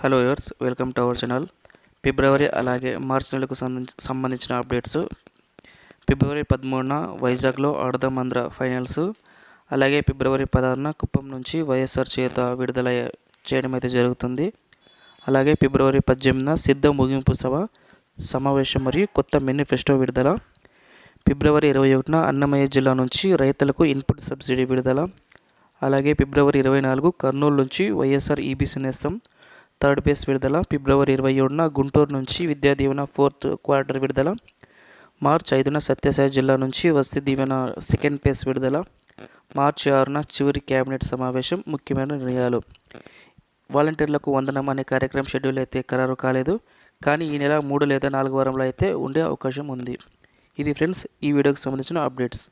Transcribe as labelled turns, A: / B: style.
A: Hello viewers, welcome to our channel. ఫిబ్రవరి అలాగే మార్చి నెలకు సంబంధించిన అప్డేట్స్. ఫిబ్రవరి 13న వైజాగ్లో ఆడదాం ఆంధ్ర ఫైనల్స్, అలాగే ఫిబ్రవరి 16న కుప్పం నుంచి వైఎస్ఆర్ చేత విడుదల చేయడం అయితే జరుగుతుంది. అలాగే ఫిబ్రవరి 18న సిద్ధ ముగింపు సమావేశం మరియు కొత్త మేనిఫెస్టో విడుదల. ఫిబ్రవరి 21న అన్నమయ్య జిల్లా నుంచి రైతులకు ఇన్పుట్ సబ్సిడీ విడుదల. అలాగే ఫిబ్రవరి 24 కర్నూలు నుంచి వైఎస్ఆర్ ఈబీసీ నేస్తం థర్డ్ ఫేజ్ విడుదల. ఫిబ్రవరి 27న గుంటూరు నుంచి విద్యా దీవెన ఫోర్త్ క్వార్టర్ విడుదల. మార్చి 5న సత్యసాయి జిల్లా నుంచి వసతి దీవెన సెకండ్ ఫేజ్ విడుదల. మార్చి 6న చివరి కేబినెట్ సమావేశం, ముఖ్యమైన నిర్ణయాలు. వాలంటీర్లకు వందనం అనే కార్యక్రమం షెడ్యూల్ అయితే ఖరారు కాలేదు, కానీ ఈ నెల 3 లేదా 4 వారంలో అయితే ఉండే అవకాశం ఉంది. ఇది ఫ్రెండ్స్ ఈ వీడియోకి సంబంధించిన అప్డేట్స్.